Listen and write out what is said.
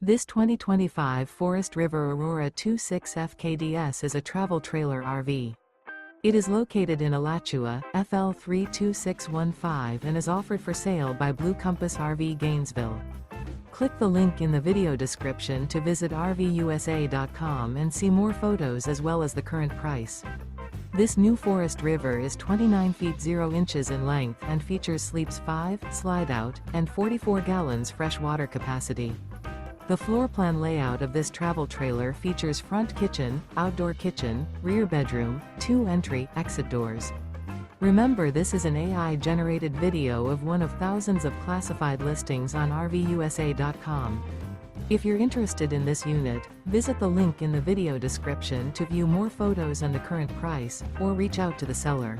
This 2025 Forest River Aurora 26 FKDS is a travel trailer RV. It is located in Alachua, FL 32615 and is offered for sale by Blue Compass RV Gainesville. Click the link in the video description to visit RVUSA.com and see more photos as well as the current price. This new Forest River is 29 feet 0 inches in length and features sleeps 5, slide-out, and 44 gallons fresh water capacity. The floor plan layout of this travel trailer features front kitchen, outdoor kitchen, rear bedroom, 2 entry/exit doors. Remember, this is an AI-generated video of one of thousands of classified listings on RVUSA.com. If you're interested in this unit, visit the link in the video description to view more photos and the current price, or reach out to the seller.